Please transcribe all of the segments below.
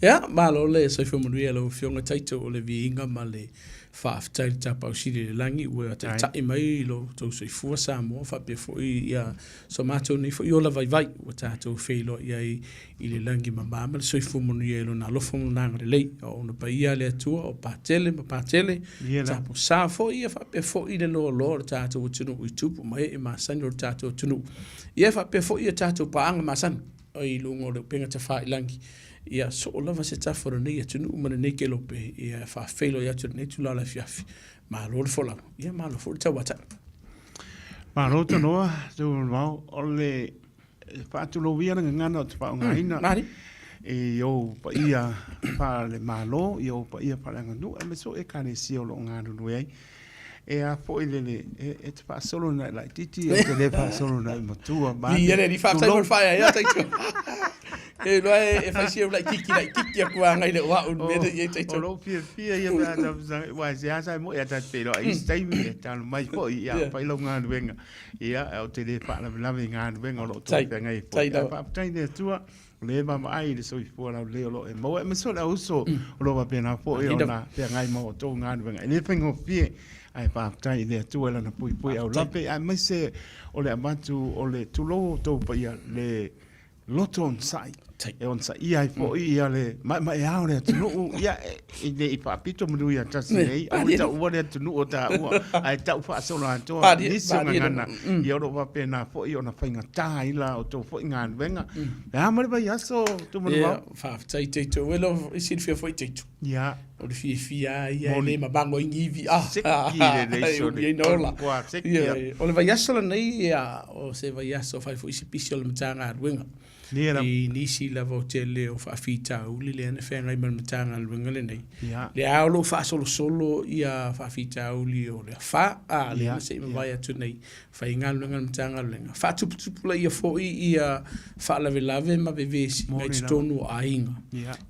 Ja, malo le so fo mo yelo fionga taito o le vinga male fa tai tapa usiri le langi ua tai mai lo to so fu Samoa fa pe fo ia so mato ni fo yola vai vai o tato felo ia I le langi mama so fu mo yelo na lo fo na le o na pa ia le tua o patele tapo sa fo ia fa pe fo I le lo tato o tunu I tupu mai e masani o tato tunu ia fa pe fo ia tato pa anga masani o I lungo le penga te fa langi ia so o lava se tafora nei atunu umana nei ke lope ia fa felo ia tu nei tu la fiafi ma lo fola ia ma lo fo tawata ma lo to no tu mau ole fa tu lo via ngana tu fa ngaina e yo pa ia fa le malo yo pa ia pa nganu e me so e kane si o lo nganu no ai e a fo ile e te fa solo na like titi e te le fa solo na matua ba ia le fa sai fa ia tai e lo e fa si like kiki a kwa ngai le wa un me e tai to lo pia ia ba da wa ya sai mo ya ta pero I stai mi ta mai fo ia pa lo nganu venga ia o te le fa la nganu venga lo to pe ngai fo pa tai ne tua le mama ai le so fo la le lo e mo e me so la uso lo va pena fo e ona pe ngai mo to nganu venga ni pengo pie ai pa tai le tu la na pui au lape ai mai se o le amatu o le tulo to pa ia le loton sai e on sai ai fo ia le ma e au le tu ia e le pa pito mu ia ta sei au ta u le tu o ta u ai ta fa so na to ni so ngana ia ro va pena fo ia na fainga tai la o to fo ngan venga ya ma ba ia so tu mu va fa tai te to welo isi fo te to ya o le fia ia le ma bango ngivi Siki le so ia no la o le vai aso nei ia o se vai aso fa fo isi pisio le mtanga wenga ni nisi la votele o fa fita uli le na fenga I malmatanga le ngale nei le aulo fa solo ia fa fita uli o le fa le se vai atu nei fa ingal malmatanga le fa tupu ia fo ia fa la velave ma bevesi mai tonu ainga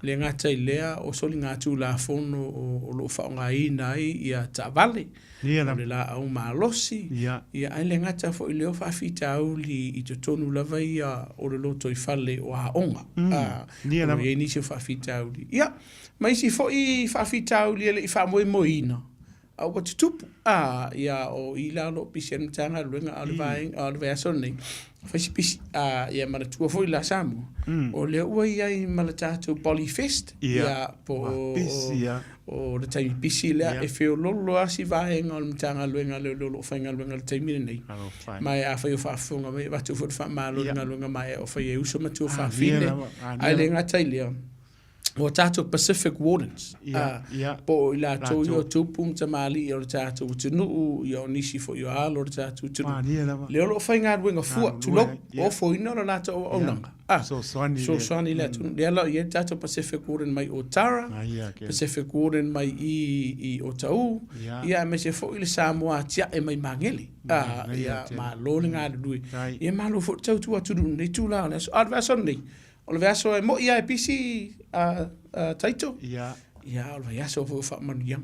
le ngata ilea o soli ngatu la fono o lo fa ngaina ia tavale le la au malosi ia ai le ngata fo ile fa fita uli I tonu lava ia o le loto fale o aonga o ye ni se fa fitauli ia mai si fo I fa fitauli le fa moina au ko tupu ia o ila lo pisen tanga luenga alva so nei fa si pis ia mana tu fo ila Samoa o le ua ia I malatato polyfest ia po o le tai pisi le e feo lolo asi vaenga o mtanga luenga le lolo fainga luenga le tai nei mai a fa yo fa funga mai va tu fo fa malo luenga mai o fa ye uso matu fa fine ai le ngata ile o tato Pacific Wardens po ila to yo tupu tamali o tato tunu yo nisi fo yo alo tato tunu le lo fainga luenga fu tu lo o fo ino la to o nanga so swani le tunu le lo ye tato Pacific Warden mai o Tara Pacific Warden mai I o tau ia me se fo ile Samoa tia e mai mangeli ia ma lo nga dui ia ma lo fo tau tu nei tu la so adverso nei o le verso e mo ia e pisi taito ia o le verso fo fa man yang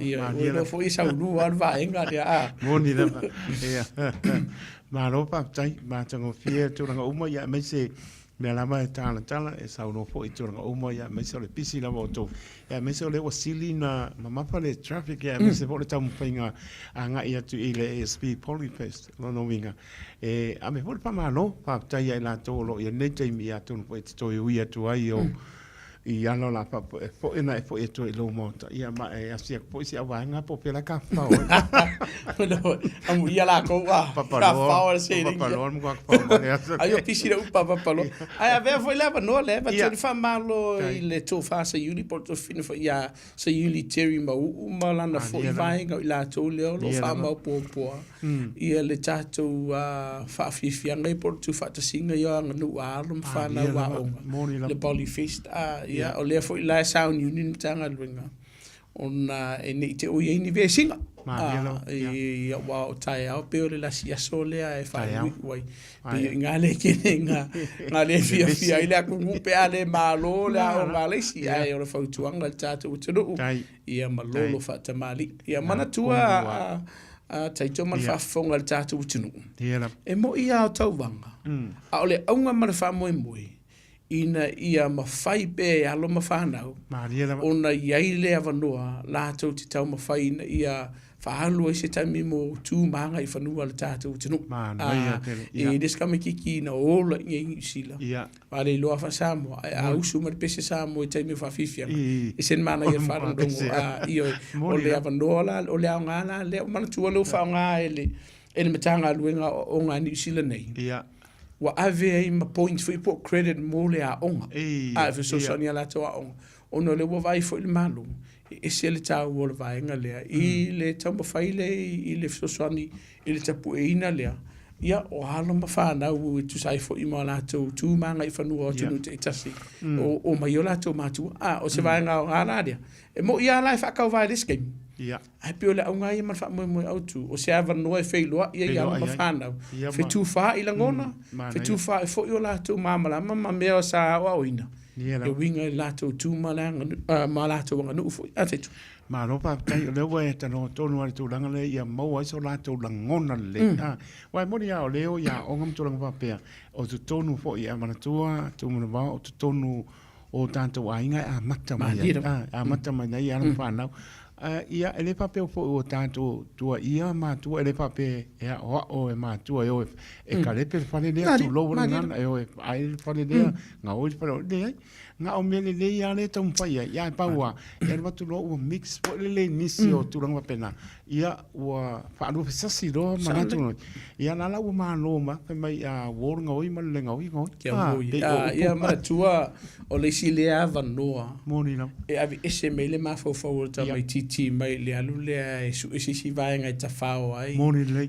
ia fo isa ulu al va enga ia moni le ia ma lo pa tai ma tango fie tu nga uma ia me se me la mai tala e sa no fo I tu nga uma ia me se le pisi la moto ia me se le wasili na mama pa le traffic ia me se fo le tamu fainga anga ia tu ile ASP Polyfest no winga e a me fo pa ma no pa tai ia la to lo ia nei tai mi ia tu no to ia tu ai o I ano la pa fo ina fo to lo mo ia ma e asia po si awanga po pela ka fa no amu ia la ko wa pa pa se pa lo mo ka pa ai o pisi le upa pa lo ai ave foi leva no leva tu fa malo le to fa se uni por to fino fo ia se uni terry ma uma la na fo vai ga la to le lo fa ma po ia le tato fa fi ngai por tu fa ta singa ia no alum fa na wa le polyfest ia o le fo la sound union tanga luenga ona e nei te o ye ni vesinga ia wa o tai au pe o le la sia solea e fa wai pe ngale ngale fia ile ku pe ale malo la o ngale si ai o fa tuanga tata o tunu ia malolo fa tamali ia mana tua taito mal fa fonga tata o tunu e mo ia o tauwanga a ole aunga mal fa moi ina ia mawhai pe alo mawhanau. Ona iai lea wanoa, lātou te tau mawhai ina ia whahalua i se taimi mo tūmanga i whanua le tātou tinu. E deskama kiki na ola i ngi sila. Wale loa wha Samoa, a usu mara pese Samoa i taimi whawhiwhianga. I sen mana ia wharandongo. O lea wanoa la, o lea o ngā la, lea o mana tua leo wha o ngā ele matanga luenga o ngā New Zealand nei. Wa ave ai ma points for put credit mo le a onga. A fe so soni ala to a onga. Ono le wa vai fo il malu. E se le tau o le vai nga le. I le tau ma fai le i le so soni i le tapu e ina le. Ia o halo ma fa na u tu sai fo i mo la to tu manga i fanu o tunu te tasi. O ma yo la to ma tu. O se vai nga o ngā dia. E mo ia la fa ka vai this game. Ai pe ole aunga ia marfa mo autu o se ava no e feilua ia ia ma fana fe tu fa i langona fe tu fa fo yo la tu mama me o sa o ina e winga la tu tu malanga ma la tu nga no fo ate tu ma no pa tai le we ta no to no tu langa le ia mo ai so la tu langona le wa mo ia o leo ia o ngam tu langa pa o tu tonu fo ia mana tua tu mo va o tu tonu o tanto ainga a mata mai a mata mai ia no fa na ia ele pape o tanto tua ia ma tua ele pape o ma tua e kalepe fale le tu lo ngana e ai fale le nga o fale le nga o mele le ia le tom faia ia paua e va tu lo mix po le nisi o tu ranga pena ia wa fa do sasi do ma tu ia na la o ma no ma pe mai a wo nga o ma le nga o ia ma tua o le silea vanoa moni no e ave ese mele ma fo ta mai ti mai le alu le e su si vai nga ta fao ai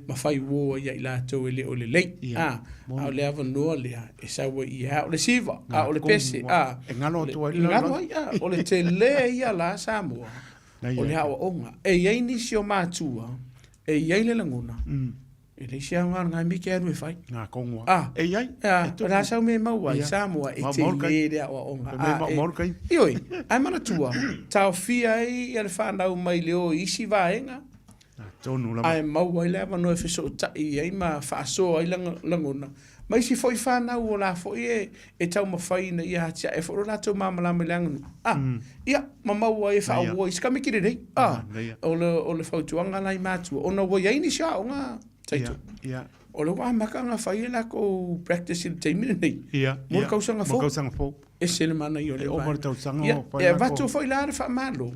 ma fai wo ia la to ele o le le o le ava no le e sa wo ia o le siva o le pese ngalo to o le te le ia la Samoa o le hawa onga e ia ni sio matua e ia le langona e le sia nga mi ke anu fai nga kongwa e ia la sa me mau ai Samoa e te le o onga ioi ai mana tua tau fia ai ele fa na mai le o isi vaenga tonu la ai mau ai le no fe so ta ai ma fa so ai langona mai si foi fa na o la foi e tau ma fai na ia tia e fo la to mama la melang ia mama wo e fa wo iska me kire dei o le fa tuanga lai matu ona wo ia ni sha nga taito o le wa maka nga fai la ko practice il time nei mo ka usanga fo e se le mana yo le o mo tau sanga e va tu foi la fa malo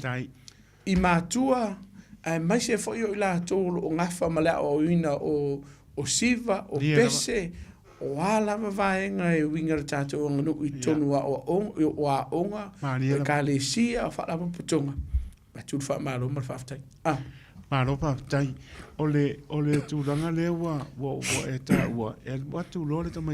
i matua mai se foi o la to o ngafa mala o ina o siva o pese o ala vaenga e winga tatu o nganu i tonu o onga e kalesia fa la putonga ba tu fa malo mar fa tai malo pa tai ole tu langa le wa e ta wa e wa tu lo le tama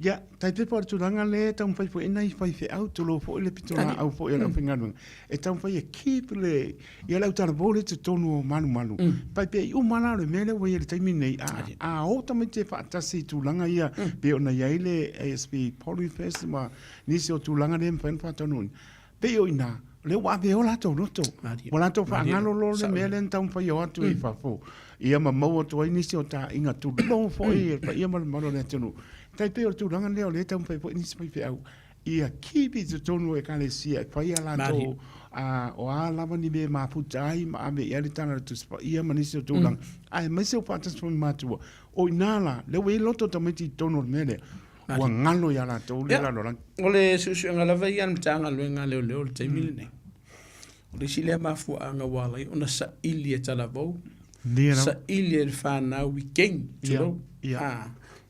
ya tai te por tu langa le ta un fai foi nai fai fe auto lo fo le pitona au fo era finganu e ta un fai keep le ia la utar bole te tonu malu pai pe u mana le mele wo ia tai minei a o ta me te fa ta si tu langa ia pe ona ia ile ASP Polyfest ma ni se tu langa le pen fa tonu pe o ina le wa be o la to roto wala to fa ngalo lo le mele ta un fai o tu i fa fo ia ma mo to ni se o ta inga tu lo fo ia ma malo le tonu tai pe o tu langa leo le tau pai ni se pai au ia kipi tu tonu e kale sia pai ala to o ala mani be ma putai ma be ia tana tu ia mani se tu langa ai mai se o patas fo ma tu o inala le we loto tamiti tonu mele wa ngalo ya la to le la lo ole su ngala vai an tanga lo ngale le te mili nei ole sile ma fu anga wala ona sa ilie talabo sa ilie fa na weekend tu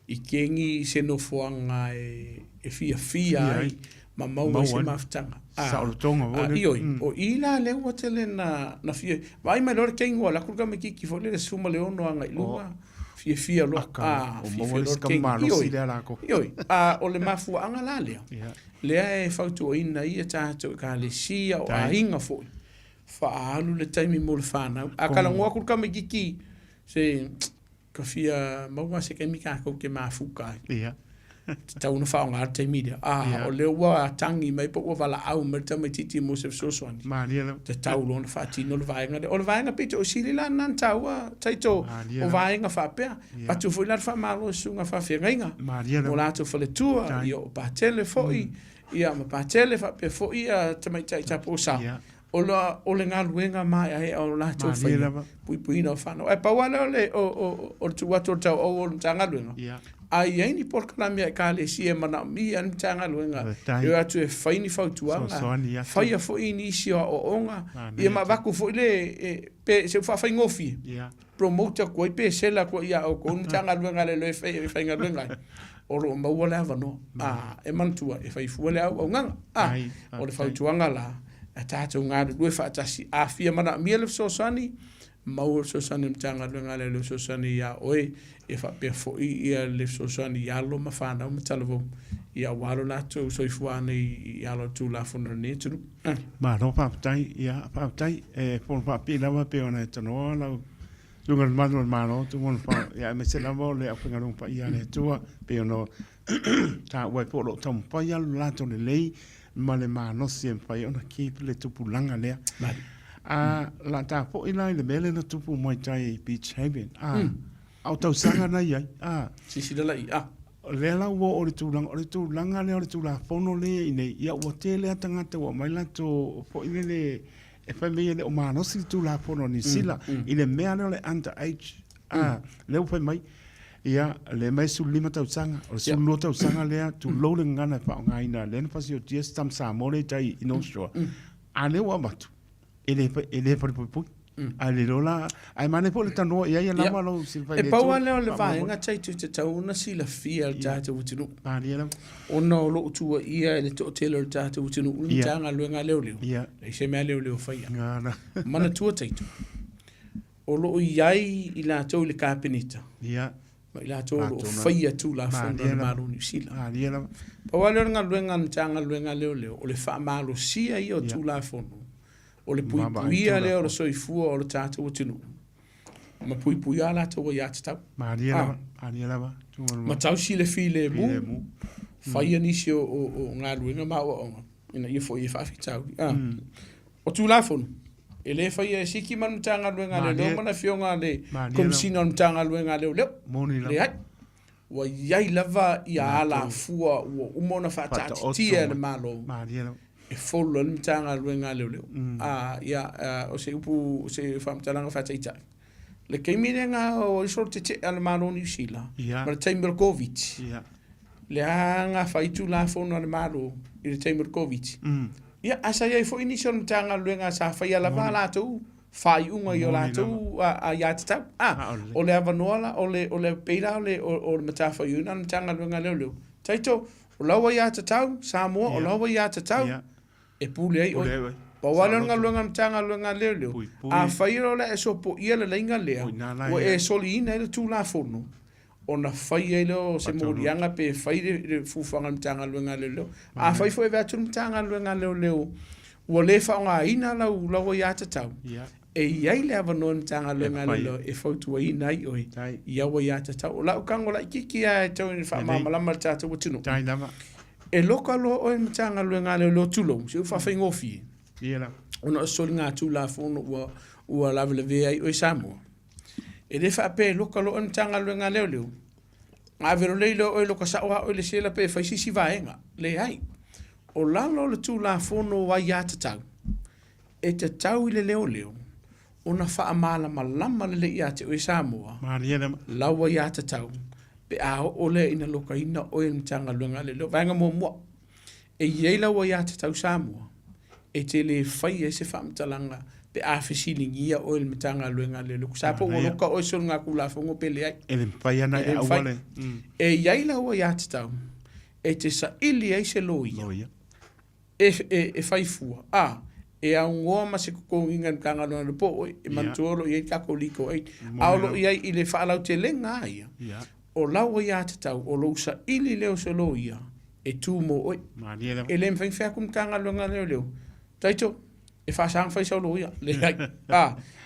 I kengi se no fuanga e fia ai ma mau se maftanga sa o tonga o ila le watele na fia vai mai lor kengi wala kurga me ki fo le suma le ono anga ilua fia lo o mo le skamano si le ala ko o le mafu anga la le e fautu ina ia tato ka le sia o ainga fo fa alu le taimi mo le fana akala ngwa kurga me ki se ka fia maua se ke mika ko ke mafuka tau na whao ngā te media. O leo wa tangi mai po wa wala au merta mai titi mo se sosoani. Te tau lo na whaatino le vaenga. O le vaenga pito o siri la nan tau taito o vaenga whapea. Atu fui la wha malo sunga whawhiangainga. O lato whale tua i o pātele foi. Ia ma pātele whapea foi a tamai tai tapo sa. O le ngā luenga mai a o lato whaia. Pui no whanau. E pawana o le tuato tau o le tanga luenga. Ai ni por kalamia ka le si e mana mi an tanga luenga e atu e faini fautuanga faia fo inisio o onga e ma vaku fo le pe se fa ngofi promoter ko pe sela ko ia o ko tanga luenga le fai nga luenga o ro ma wala va no e mantua e fai fu le o nga o le fautuanga la atata nga le fa tasi a fia mana mi le so sani mau so sani tanga luenga le so sani ya oe e fa pe fo ia le so sani ya lo ma fa na ma talavo ia walo la to so ifuane ia lo tu la fono ne tu ma no pa tai ia pa tai e for pa pe la ma pe ona to no la tu ngal ma no tu mon fa ia me se la vo le afinga no pa ia le tu pe no ta wa po lo tom pa ia la to le lei ma le ma no siem pa ona ki le tu pulanga le la ta po ila le mele na tu pu mai tai beach haven au tau sanga na ia sisi de la le la wo o le tulanga le o le tulafono le ine ia o tele atanga te o mai la to po ile e fa me le o mano si tulafono ni sila ile mea le under age le o fa mai ia le mai su lima tau sanga o su lo tau sanga le tu lo le ngana fa ngaina le fa si o ties tam sa mo le tai in ostro ale wa matu ele pa po ale lola ai mane po le tano ia ia lama lo silva e pa wale le vaenga tai tu te tau na sila fia tata utinu ona lo tu ia le to tele tata utinu tanga luenga leo ia e se me leo faia mana tu taitu o lo iai ila to le kapinita ia ma ila to faia tu la fonda maru ni sila pa wale nga luenga tanga luenga leo o le fa malo sia io tu la fono o le puipuia leo o soifua o le tata o tinu. Ma puipuia la tau ia tatau. Ma tau si le fi le mu. Fai anisi o ngā ruenga ma o onga. Ina ia fo ia whaafi tau. O Tulafono. E le fai e Siki man mtanga ruenga leo. Leo mana fionga le komisina mtanga ruenga leo. Le hai. Wa iai lava ia ala fua ua umona whaatati tia le malo. E folo le mtanga luenga leo. Ia o se upu se whamtalanga whataita. Le keiminenga o isol te ala maro New Zealand. Ma le taimir Covid. Le hanga whaitu la fono ala maro i le taimir Covid. Ia asa iai fo inisio mtanga luenga sa whai ala wā lātou. Whai unga i o lātou a iatatau. O le avanoala, o le peira, o le matafa iuna mtanga luenga leo. Taito, o lawa iatatau, Samoa, o lawa iatatau. E pule ai oi. Pa wale nga luenga mtanga luenga leo. A whairo le e so po ia le leinga lea. O e soli ina ele Tulafono. O na whai e leo se morianga pe whai le fufanga mtanga luenga leo. A whai fo e vea tunu mtanga luenga leo. Ua le whaonga ina lau i atatau. E iai le avanoa mtanga luenga leo e whautua ina ai oi. Iawa i atatau. O lau kango la ikiki a e tau ni wha mamalama tata watino. E loka lo o mtanga luenga leo tulo. Se ufa whaingofi. Ona soli ngā Tulafono ua lawe le vea i oi Samoa. E le whape loka lo o mtanga luenga leo. Ngā vero leilo oi loka saoha oi le sela pe whaisisi vaenga. Le hai. O lalo le Tulafono wa ia tatau. E te tau i le leo. Ona wha malama le ia te oi Samoa. Lawa ia tatau. Pe a ole ina loka ina oi mtanga luenga leo. Vaenga mua. E iei lawa ia tatau Samoa. E te le whai e se whamtalanga. Pe a whisilingi ia oi mtanga luenga leo. Sapo o loka oi sol ngā kulafongo pe le ai. E le whai ana e awale. E iei lawa ia tatau. E te sa ili ai se loia. E whaifua. E au ngoa ma se kuko inga mkanga luenga le po oi. E mantuolo i e kako liko ai. Aolo i ai i le whaalau te lenga ai. O lawa ia tatau. O lo sa ili leo se loia. E tū mo oi. E le mwhainwhea kumkanga luenga leo. Taito. E whaasang whaisau loia. Le hai.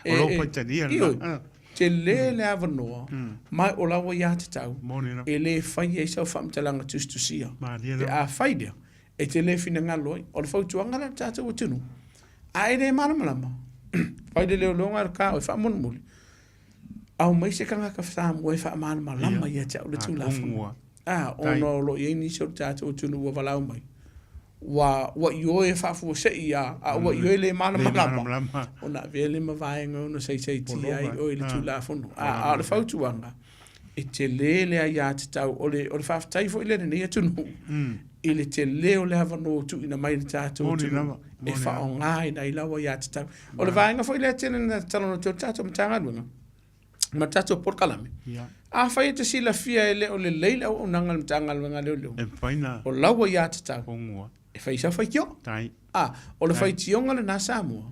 O lo paitania. te le avanoa mai o lawa ia te tau e le fai e sau whamtalanga tustusia e a fai dea e te le fina ngaloi o le fautuanga la tātou o tunu a e le malamalama fai le leo longa ar ka o whamon muli au mai se kanga ka whamu e wha malamalama ia te au le tulafono ono lo i ni so tātou o tunu wa walau mai wa yo e fa fu se ia wa yo le malamalama ona vele ma vaenga no sei ti ai o le tulafono a le fautuanga e te le ia te tau o le fa tai fo le ne tunu i le te leo le hava no tu ina mai tātou tunu e fa o ngai na i lawa ia te tau o le vaenga fo le tene na talo no tātou matanga lunga ma tātou por kalame a fai te sila fia e le o le leila o nangal matanga lunga leo o lawa ia te tau e fai sa fai kio o le fai tionga le na Samoa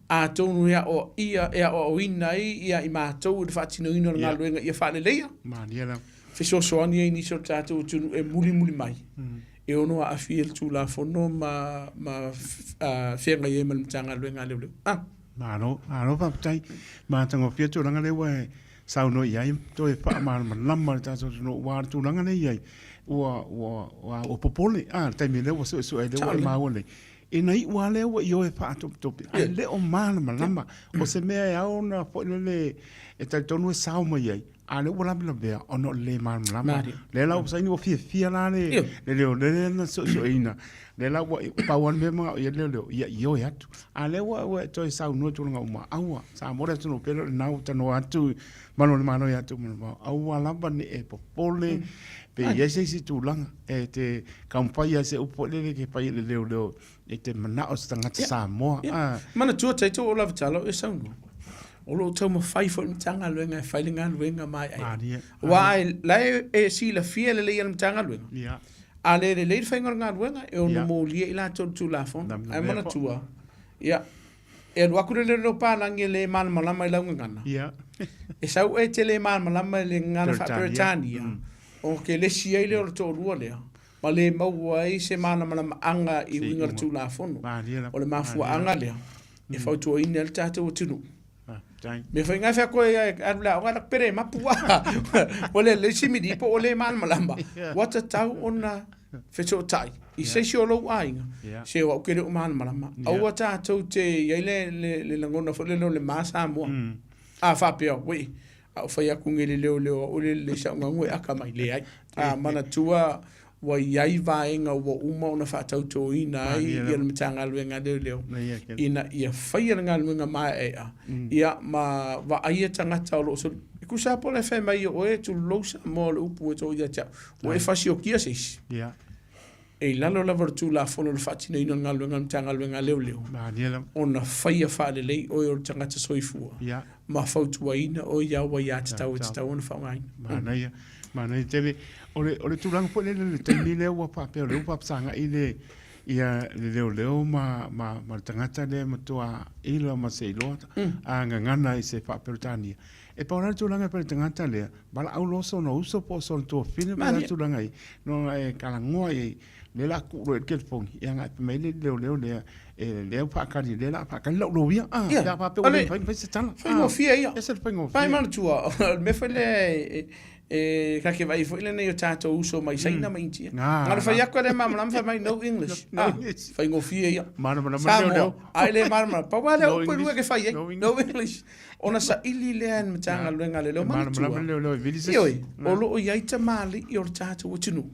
a tonu ia o ia o ina ia i mātou le whatino ino ngā luenga ia whale leia fiso soani e niso tātou tunu e muli mai e ono a fia le tulafono ma whenga i e malmatanga luenga leo Mano papai mātango fia tūranga lewa e sauno iai to e wha malama tātou tunu wā tūranga le iai o popole taimi lewa so e lewa e maole e nei ua lewa i o e wha topi ai leo malama o se mea e au na po le e tai tonu e sauma iai a le ua labila bea ono le malama le lau saini o fia la le leo le na so ina le lau pauan me mga ia leo ia i o e atu a le ua to e sau no tulunga uma aua sa amore tunu pelo nau tano atu mano ia atu aua lamba ni e popole pe ia se si tulanga e te kampai se upo le ke pai le leo e te mana o stanga Samoa mana tua taito o lava talo e sauno o lo tau ma fai fo mtanga luenga e failinga luenga mai ai wai lai e si la fia le ia mtanga luenga a le le fai ngā luenga e o no mo lia ila tulafono ai mana tua e wakure le ropa langi le malama i launga ngana e sau e te le malama le ngana fa Britania o ke le sia ile o to rua lea ma le mau ai se malama anga i winga tulafono o le mafua anga lea e fautu o ina le tātou o tunu me fai ngai fa ko la o la pere mapua o le simidi po o le malama what a tau ona fecho tai i se sio lo ainga se o ke o malama au tātou te ia le langona fo le masa mo a fa pio we a fa ya kungele leo o le sa ngwe aka mai le ai mana tua wa iai vaenga wa uma ona whātauto ina i le matanga luenga leo ina ia whaianga luenga mai ia ma wa aia tangata o lo so iku sa po le whai mai o e tu lousa mo le upu e to ia tia o e whasi o kia seis e lalo la vertu la fono le whatino ina ngā luenga matanga luenga leo ona whaia whaale lei o e o tangata soifua ma whautua ina o ia wa ia te tau ona whaungaina mana tele ole tulang po le tele le wa pa pe le pa sanga ile ia leo ma tangata le matua ilo ma se ilo a ngana i se pa pertania e pa ora tulang pe tangata le bala au lo so no uso po so to fine bala tulang ai no e kala ngoi le la ku ro ke pon ia nga pe me leo le pa ka le la pa ka lo via ya pa pe ole pa se tala fa ngo fia ia ese pe ngo fa mal tua me fa le ka ke vai foi le nei o tato uso mai saina mai intia ngara fa yakwa le mama lam fa mai no English fa ngo fia ia mana ai le mama pa wale o pu ke fa no English ona sa ili le an matanga luenga le lo mana o lo ia ita mali i o tato o tunu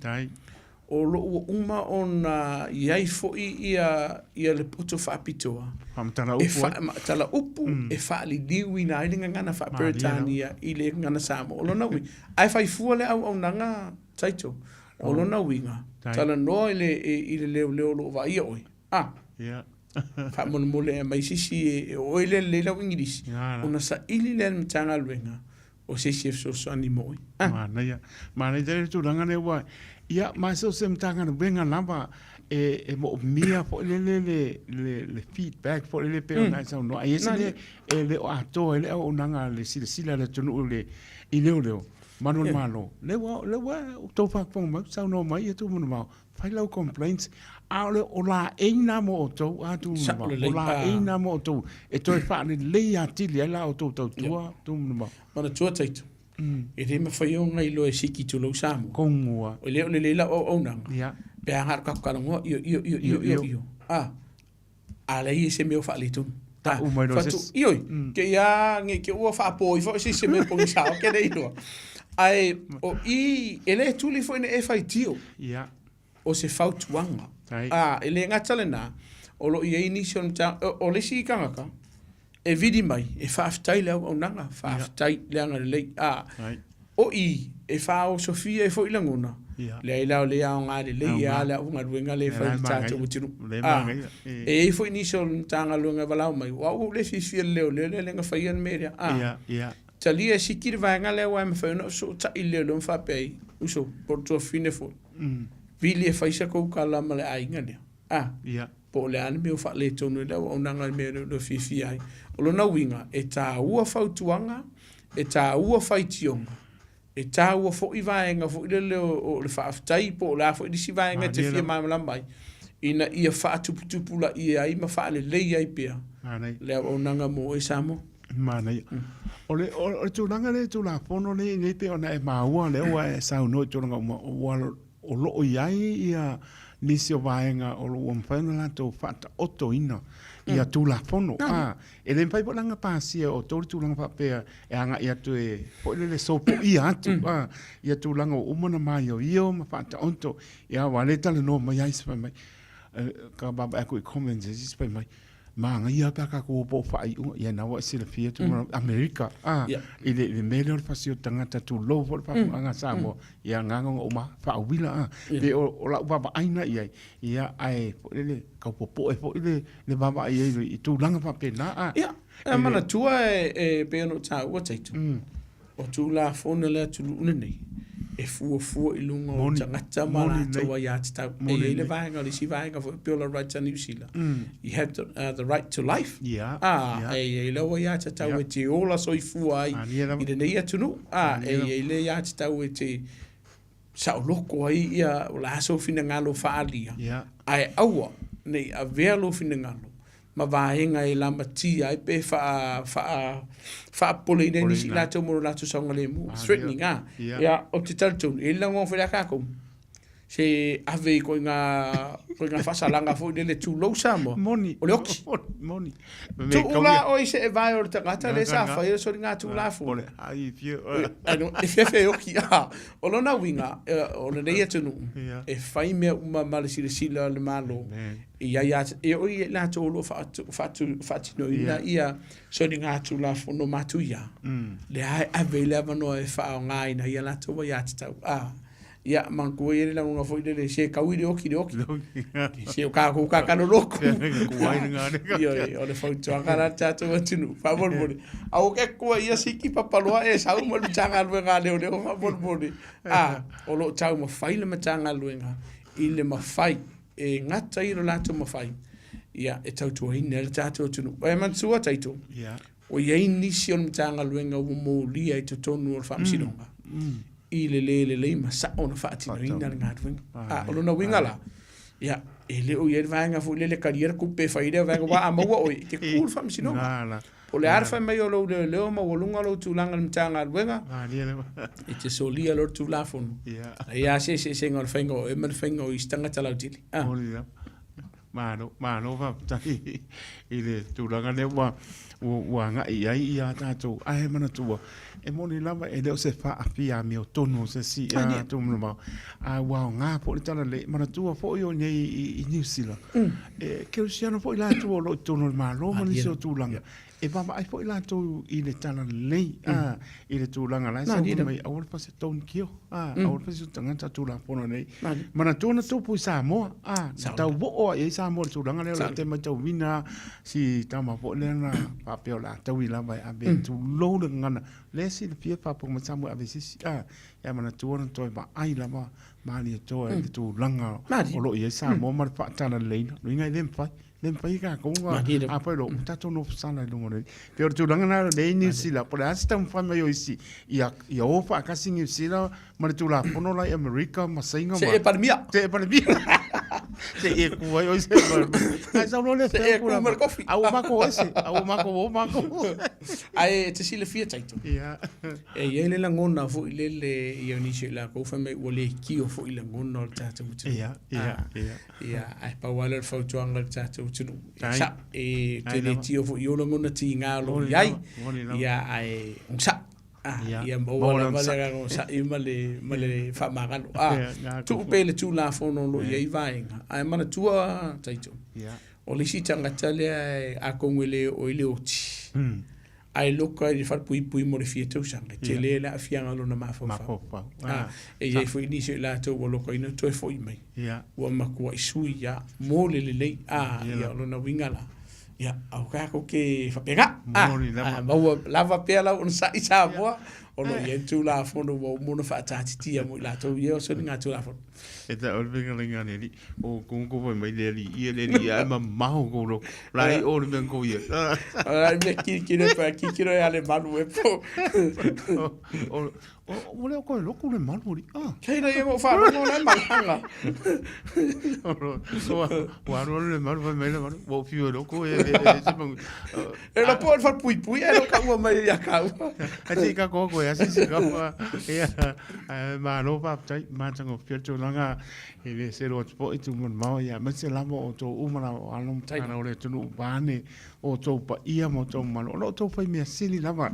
o lo uma ona iai foi ia le puto fa pitoa tala upu e fa li diwi na ile ngana fa Britania ile ngana Samoa o lo na wi ai fai fu le au nanga taito o lo na winga tala no ile leo lo va ia oi fa mon mole mai sisi o ile le la English ona sa ile le mtanga luenga o se chef so animo mana te tu ranga ne wa ia mai so se mtanga luenga lava e mo mia po le feedback po le pe ona sa no ai ese le o ato le o nanga le sila le tunu le i leo malo le wa to fa pong ma sa no mai tu mo ma fai lau complaints Aole o la eina mo o tau atu ma. O la eina mo o tau. E toi whaane lei a tili ala o tau tua tu ma. Mana tua taitu. E te mawhai o ngai lo e Siki tu lau Samoa. Kongua. O leo le leila o nanga. Ia. Pea ngar kakarangoa iyo. A lei se meo whaale tonu. Ta umai no ses. Ioi. Ke ia nge ke ua whaapoi fo se meo pongi sao ke nei noa. Ai o I ele tuli fo ina e whai tio. Ia. O se whautuanga. Ele ngatale nā. O lo I nisi o le si kangaka. E vidi mai. E whaafitai leo au nanga. Whaafitai leanga le lei. O I e whao Sofia e fo ilanguna. Le lao le ao ngāre le ia le au ngaruenga le whai tātou mutiru. E fo nisi o tanga luenga walau mai. Wau le fifia leo le lenga whaian meria. Tali e Siki vaenga le wa me fa no so ta ile lo fa pe uso porto fine fo vili e faisa ko kala male ai ngani po le an me fa le tonu le o nanga me no fifi ai o lo na winga e ta ua fautuanga e ta ua faitionga e ta ua fo I vaenga fo le o le fa aftai po la fo disi vaenga te fia mai mai ina ia fa tupu la ia ai ma fa le ai pea le o nanga mo e Samoa mana ole tulanga le tulafono le nei pe ona e maua le wa e sau no tulanga o lo ia nisi o vaenga o lo umfana la to fata oto ina ia tulafono e le pai polanga pasia o tulanga fa pe e anga ia tu e po le sopo ia atu ia tulanga o umana mai o io ma fata onto ia wale tale no mai ai spa mai ka baba ko comments spa mai ma ia pa ka ko po fa ia na wa sila fia tu America ile melhor fasio tangata tu lovo pa anga Samoa ia nganga o ma fa wila pe o la baba aina ia ai ile ka po e le baba ia tu langa pa pe na mana tua e pe no ta o taitu o tu la fona le tu nei e fu ilunga o tangata mala to wa ya ta e le vaenga le si vaenga for Bill of Rights in New Zealand you have the right to life e le wa ya ta we te ola so I fu ai I le nei atu no e le ya ta we te sa loko ai ia o la so fina ngalo faalia ai aua nei a velo fina ngalo ma vaenga e lama tia e pe fa pole ne ni la to mo la to songa le mo threatening ya o te talto e la ngo fa ka ko se ave ko nga fa salanga fo de le tu lo Samoa o le oki moni tu la o se vai o te gata le sa fa yo so nga tu la fo ai fio e fe oki o lo na winga o le ia tu e fai me uma mal sila le malo ia e o la to lo fa no ia so nga tu la fo no matu ia le ai ave le no e fa nga ina ia la to ia tau ia manco ele la unha foi dele se kaui de oki se o ka no loko ia o le foi tua cara chato tinu favor boni au ke ko ia Siki papaloa e sa mo tanga luenga le favor boni o lo tau mo fai le tanga luenga ile ma fai e ngata I la to ma fai ia e tau tu ina le chato tinu e man sua taito o ia inisi on tanga luenga o mo lia I to tonu o famsilonga I le ma sa ona fati no ina nga twing o no winga la ya ele o yer vanga fu le carriera ku pe faire vanga wa ama o ke cool fam sino o le arfa me yo lo ma o lunga lo tu langa mtanga wenga e te solia lo tu lafon ya se ngor fengo e mer fengo I stanga tala tili mano va tai ile tu langa le wa nga ia tato ai mana tua e moni lava e leo se fa afia mi o tono se si tu ma wa nga po tala le mana tua fo yo nei I New Zealand e ke siano fo la tu lo tono ma lo mani so tu langa e baba ai fo la tu I le tala le I le tu langa la so mai awol pa se ton kio awol pa se tanga tu la pono nei mana tu na tu pu Samoa ta wo o e Samoa tu langa le te ma tu wina si tama fo le na pa pe la tu wi la vai abe tu lo le ngana le si le pia pa po ma Samoa ave si ya mana tu na to ba ai la ma ni to e tu langa o lo e Samoa ma pa tala le no ngai dem fa nem pai ka ko nga poi lo tato no sana lo ngone pero tu langa na le ni sila por hasta un fama yo isi ia o fa ka sing sila ma tu la pono la America ma singa ma se para mia Se e ku ai o se ai sa no le e ku mar kofi au mako ai te sile fia taito ia e ye le langona fo ile le ia ni se la ko fa me o le ki o fo ile ngona o tata utu ia ai pa wala fo tuanga tata utu sa e te le tio fo yo ngona ti ngalo yai ia ai sa ia mo wala wala ngo sa I male fa magalo tu pele tu la fo no lo ia vainga ai mana tua taito o le si tanga tale a kongwele o ile oti ai loka I fa pui mo le fie tu sanga te le la fianga lo na mafo e ye fo ini se la to wo loka ina to fo I mai wa makua isui ya mo le ia lo na wingala ia au ka ko ke fa pega ma lava pela on sa isa mo o lo ye tu la fo no mo no fa tati tia mo la to ye so nga tu la fo e ta o venga lenga ni o ko mai le ai ma ho ko lo lai o le ben ko ye ai me ki no ale malu e po o le ko lo ko le malu ri kai na ye mo fa no le malanga wa ro le malu mai le malu o fio lo ko e lo po fa pui e lo ka mo mai ya ka ati ka ko ya si ka ma no pa tai ma tango fio to langa e le se lo po itu mon ma ya ma se la mo to umana alum tana o le tunu bane o to pa ia mo to man o to fa mi sili lava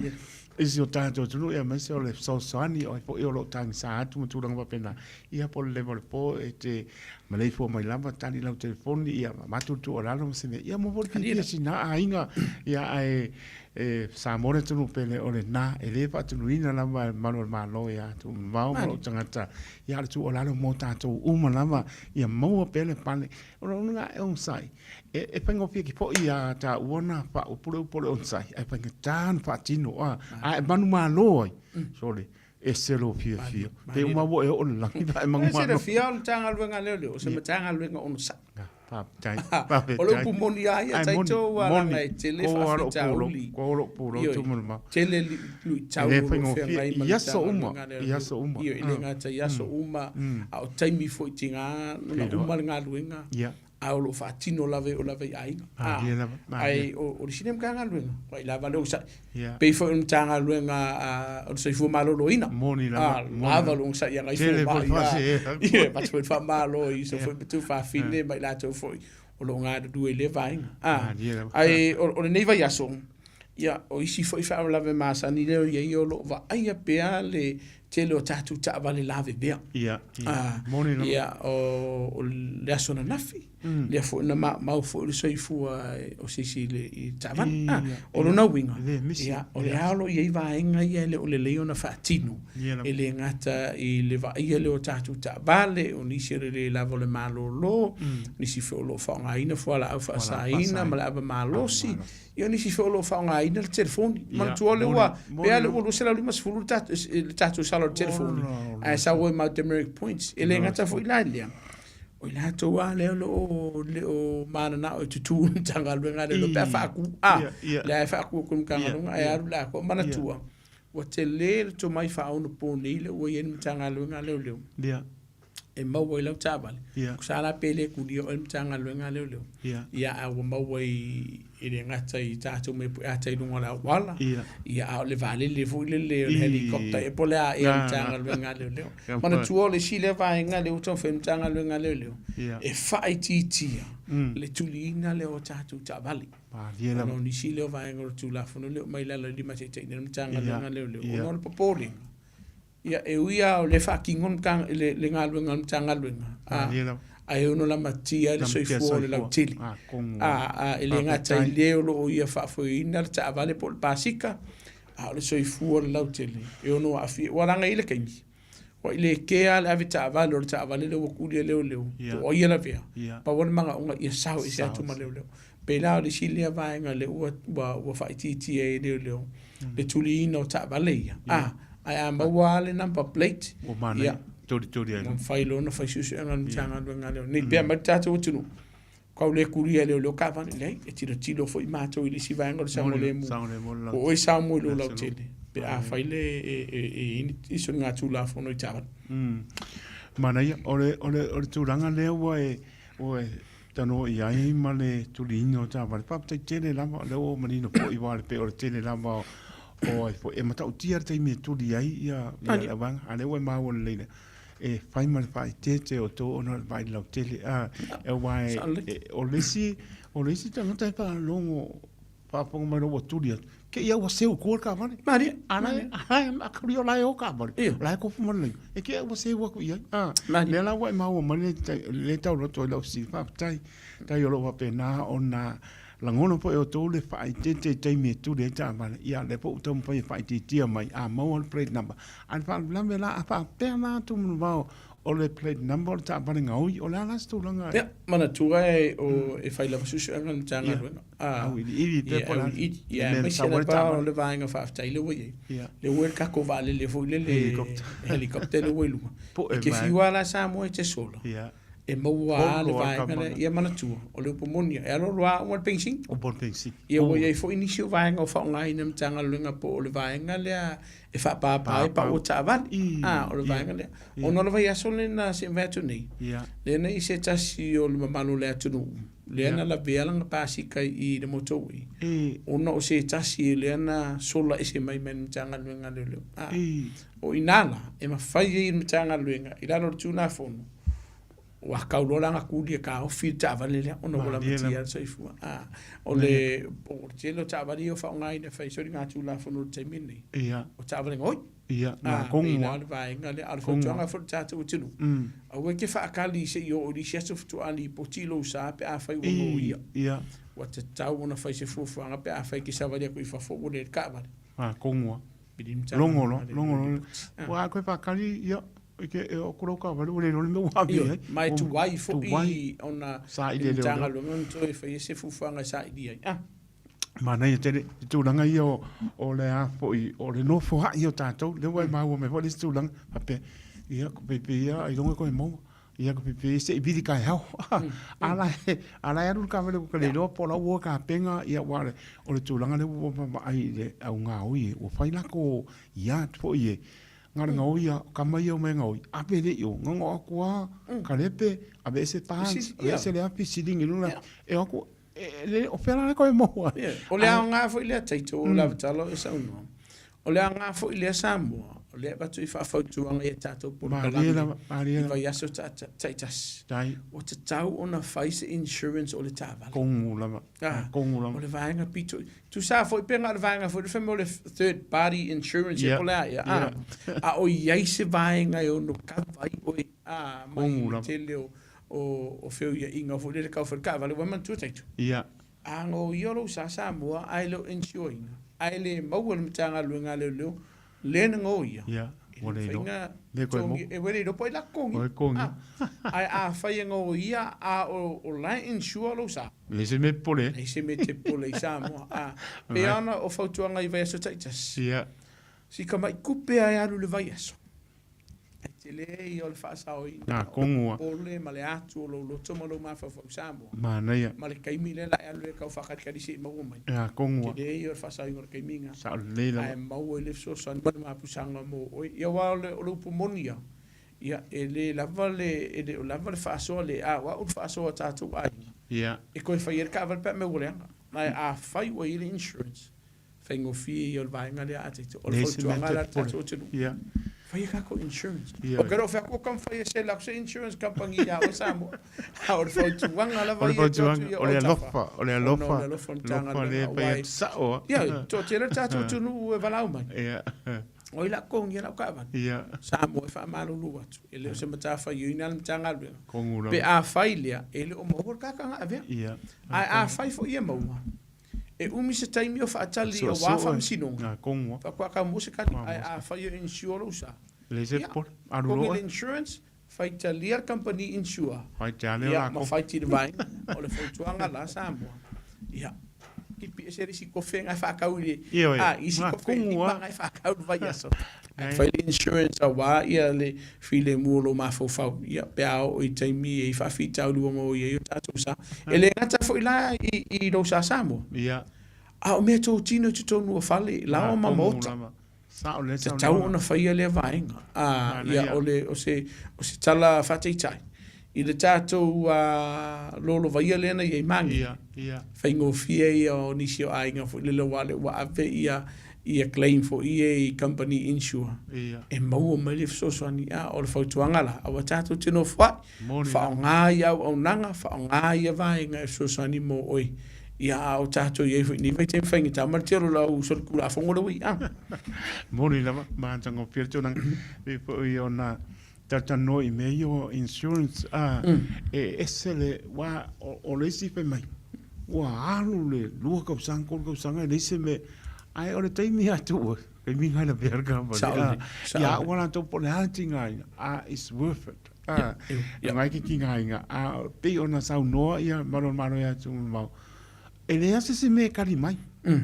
isi o tātou tunu ia mese o le sausani o po o lo tang sa atu tu lang pena ia po le po e te malei fo mai lava tani lau telefoni ia matutu o lalo sine ia mo por ki sina ainga ia ai Samoa tunu pele o le na e le pa tunu ina lava malo ia tu mau mo tangata ia tu o lalo mo tātou uma lava ia mo pele pale o nga e on sai e pengo ki po ia ta uona pa o pule on sai e penga tan pa tino a manu malo sole e selo fia pe uma wo e on la ki e malo se fia on tanga luenga leo se me tanga luenga on sa pa tai o lo pu moni ai tai to wa na tele fa fita uli ko lo pu lo tu mo tele lu tau lo fia ia so uma io ile ngata ia so uma au taimi fo tinga na uma nga luenga a o lo fatino lave ai ai o sinem kanga luenga vai lava lo sa pe fo un tanga luenga o se fu malo lo ina moni lava lo sa ia ngai fo ia pa tu fa malo i so fo tu fa fine mai la to fo o lo nga du ele vai ai o le neva ya so ia o isi fo fa lave masa ni le ia o lo va ai pe ale tele o tatu ta vale lave bea moni ia o le asona nafi le fo na ma fo le soifu o sisi le ta van o lo na winga ia o le alo ia va inga ia le o le leona fatino ele ngata i le va ia le o tatu ta vale o ni sere le lavo le malo lo ni si fo lo fa nga ina fo la fa sa ina ma la malo si io ni si fo lo fa nga ina le telefoni ma tu le wa be ale o lo se la lima se fulu tatu salo telefoni ai sa wo ma demerit points ele ngata fo ila lia o ila to wa le o mana na o tutu tanga luenga le pe fa ku le fa ku kum kanga nga ai aru la ko mana tua o te le to mai fa ono po ni le o yen tanga luenga le e mau i lau tāwale. Ku sāra pele ku dio o mtanga luenga leo leo. Ia a wa mau i le ngata i tātou me pu ata i runga la wala. Ia a le vale le fu le helikopter e pole a e mtanga luenga leo leo. Mana tuo le si le vai nga leo to fe mtanga luenga leo leo. E fai titia le tulina leo tātou tāwale. Ano ni si leo vai nga tulafono leo mai lala di matete i mtanga luenga leo leo. Ono le popole. Ia e uia o le whakingon kang le ngaluenga mtanga luenga. Ai ono la matia le soifua le lau tili. Ele ngata i leo lo o ia whaafoina le taa vale po le pasika. Le soifua le lau tili. E ono afi, waranga i le kengi. Wa ile kea le avi taa vale o le taa vale le wakulia leo leo. O ia la vea. Pa wana manga unga ia sao i se atuma leo leo. Pe lao le silia vaenga le ua whaititi e leo leo. Le tuli ina o taa vale ia. Ai amba wale number plate. O mana tori ai. Mon failo na faisusu anga mtanga luenga leo. Ni pia matata utunu. Kwa ule kuria leo leo ka vani lei. E tilo fo imato ili si vaenga le sango le mu. O e samu ilo lau tele. Pe a faile e iso nga tulafono i tavan. Mana ia, ore tūranga leo wa Oe, tano i ai male tulino ta vale pa te tele lama le o manino po i vale pe o tele lama o ai po e mata o tia te me tuli ai ia la wang ale o ma o le e fai mal fai te o to ona vai la tele e wai o lesi tano te pa longo pa pongo mai o tuli ke ia o seu ko ka vale Mari ana akuri o lai o ka vale lai ko fu male e ke o seu ko ia le la wai ma o male le tau lo to lo si fa tai o lo pa na ona la ngono po o to le fai te me tu le ta vale ia le po to po fai te tia mai a mo on plate number an fa la me la fa pe na tu mo va o le plate number ta vale ngau o la las tu langa ya mana tuai o e fai la susu ngan tanga i te po la ya me se pa o le vainga fa tai le we le wel ka ko vale le fo le helicopter le lu ke fiwa la Samoa te solo e maua le vainga ia mana tu o le pomonia e lo wa o pensing ia o ia fo inisio vainga o fa ngai nem tanga lunga po o le vainga le e fa pa o tavan o le vainga le o no le vai aso le na se vetu nei le nei se tasi o le mamalu le atu le na la vela nga pasika i le motoi o no se tasi le na sola ese mai men tanga lunga le o inala e ma fai i tanga lunga i la no Tulafono wa kaulolanga kulia ka o fi tavale le ona bola matia so ifua o le o telo tavale o fa ngai ne fa so ringa Tulafono te mini o tavale ngoi na kongo vai ngale al fo tanga fo tata o tinu o we ke fa kali se yo o di se so to ali potilo sa pe a fa o ia o te tau ona fa se fu fa pe a fa ki sa valia ko fa fo o le ka vale kongo longo wa ko fa kali ia ke o kroka vale o le no wa bi mai tu wai fo i ona sa ile le tanga lo non to fa se fu fa nga sa i ma nei te tu langa i o le a fo i o le no fo ha i o tato le wai ma o me fo le tu lang ape ia ko pe ia i longo ko mo ia ko pe se i bidi kai hao ala ya ka vele ko le do po la wo ka penga ia wale o le tu langa le wo ma ai le au nga o i o fai la ko ia fo i ngara ngau ia kamai o me ngau ape le yo ngo akua kalepe abe se pants abe se le api siding iluna e aku le o fela ko mo o le nga fo ile taito o la talo e sa uno o le nga fo ile Samoa o le batu fa fa tu nga e tato por kala vai aso taitas o te tau ona face insurance o le tava kongu lama o le vainga pito tu sa fo penga le vainga fo le family third party insurance e pola ia o ia se vainga o no ka vai o mai tele o feo ia inga fo le ka fo ka vale wa man tu taito ia ango yolo sa Samoa ai lo insuring ai le mawal mtanga luenga le ngo ia o le le ko mo e wele do poi la kongi ai a fai ngo ia o la insure lo sa le se me pole te pole Samoa pe ana o fautuanga i vai so taitas si kama kupe ai alu le vai so tele i o le whaasao i kongo ole ma le atu o lo toma lo ma fa Samoa ma naia ma le kaimi le la alu e kau whakatikari si mau mai kongo tele i o le whaasao i ngor kaiminga sa leila ai mau e le so san ma pusanga mo ia wa o lo pumonia ia ele lava le whaasao le wa o whaasao tatu ai e koe whai ka val pe me uleanga mai a whai wa i le insurance whaingo fi i o le vainga le ate o le whautuanga la tatu o tenu fai ka ko insurance o garo fa ko kam fai se la insurance company ya o Samoa o le fautu wanga la vai o le lofa le fai sao ya to tele tatu tu nu e valau mai o ila kong ya ka van Samoa fa malu lu watu ele se mata fa yuna mtanga lu pe a fai lia ele o mo ka ka ave a fai fo ia mo e umi se taimi o whaatali o wafa msinonga. Kongo. Whakua ka musika ni a whaia insure usa. Le se por. Kongo insurance, whaita lia company insure. Whaita lia la ko. Ia, ma whaiti vain. O le whautuanga la Samoa. Ia. Kipi e seri si kofenga whakau ile. Isi kofenga i panga i whakau vai aso. Whaile insurance a wā ia le while muolo mawhawhau. Ia pēa o i taimi e i whawhitau luonga o i o tātou sa. E le ngata fo i la i ro sa Samoa. Ia. A o mea tō tino te tōnu o whale, la o mamota. Te tau ona whaia lea vaenga. Ia o se tala whateitai. I le tātou lolo vaia lena i mangi. Whaingo fia ia o nisi o ainga fo le wale wa ave ia claim fo ia company insure. E mau o mele fsoswani o le fautuangala. Awa tātou tino whai. Whaonga ia au nanga, whaonga ia vaenga e fsoswani mo oi. Ia o tātou iei fo ni vaitei whaingi tā martero lau sol kula whongora ui. Moni lama, mātango pirtonang. Vipo i o na tata noi me yo insurance esele wa o lesi pe mai wa alu le lua ka sanga lesi me ai o le taimi atu ke mi ngana berga ba ya wala to po le huntinga is worth it ngai ki kinga pe ona sau no ia maro ya tu mau ele ase se me kali mai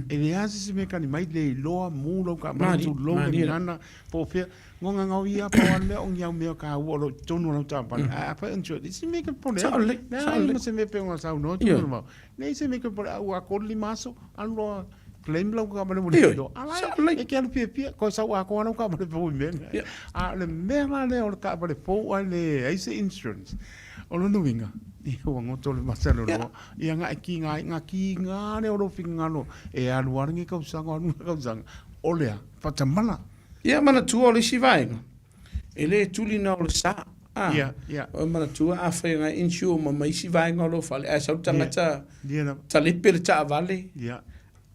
ele ase se me kali mai le loa mu lo ka ma tu lo ni nana po fe ngonga ngau ia pa le on ia me ka wo lo tonu lo ta pa pa enjoy this make it pole no se me pe on sau no tu mo nei se me que por a cor limaso allo claim lo ka ma le mo ala e ke al pia ko sa wa ko no ka ma le po men le mera le o ka pa le po le ai se insurance o lo no vinga i o ngoto le masalo lo ia nga ki nga le o lo finga no e alu arngi ka usanga o le fatamana ia mana tua o le si vaenga. E le tuli na o le sa. O mana tua a whainga insure ma mai si vaenga o lo fale. A sau tanga ta lepe le ta avale.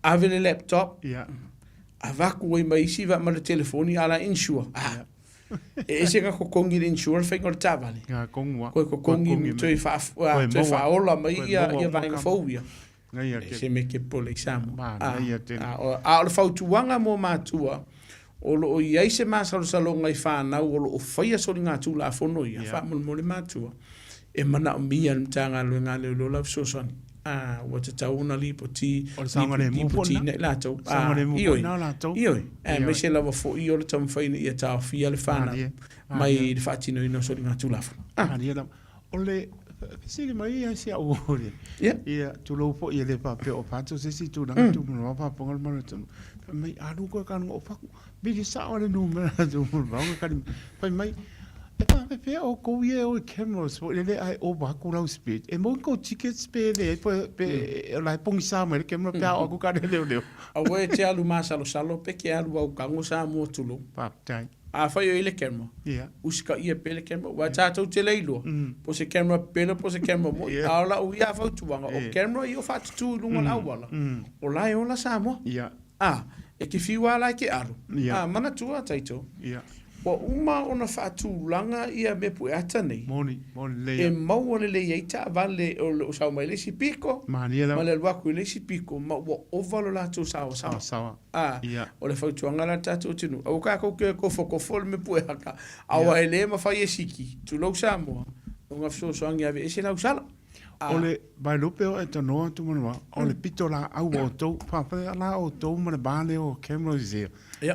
Ave le laptop. A vaku oi mai si va ma le telefoni ala insure. E ese ka kokongi le insure whainga o le ta avale. Koe kokongi tui wha ola mai ia vaenga fauia. E se me ke pole samu. A o le fautuanga mo mātua. O lo o iai se masalo ngai whanau o lo o whaia sori ngā tulafono ia whamul le mātua e mana o mia mtanga lo ngā leo lo lau sosani wa te tauna lipo ti lipo ti ne lātou ioi me se lawa fo i o le tamu whaina ia tau fia le whana mai le whaatino ina sori ngā tulafono o le sili mai ia sia o ia tulo po ia le pape o pato se si tu nanga tu no pa pongal maraton mai alu ko kan o faku bili sa o le numero tu mo kan pai mai e pa pe o ko ia o cameras o le ai o ba ku lau speed e mo ko ticket speed e pe la pong sa mo le camera pe o ku ka le a we te alu masalo salo pe ke alu au kango sa mo tulo pa tai a fai o ile camera uska ia pele camera wa tatou te leilo po se camera pele po se camera mo ala o ia fa tuanga o camera io fa tu lunga la wala o lai o la samo e ke fiwa la ke aru mana tua taito o uma ona fa tu langa ia me pu ata nei moni le e mau le ia vale o sa mai le si pico ma le wa ku le si pico ma o valo la tu sa o le fa tu ngala tatu tinu o ka ko ke ko fo me pu haka a ele ma fa ye Siki tu lo Samoa o nga so anga ave ese la usala o le vai lupe o e no tu mo o le pito la au o to pa la o to mo le bale o camera zero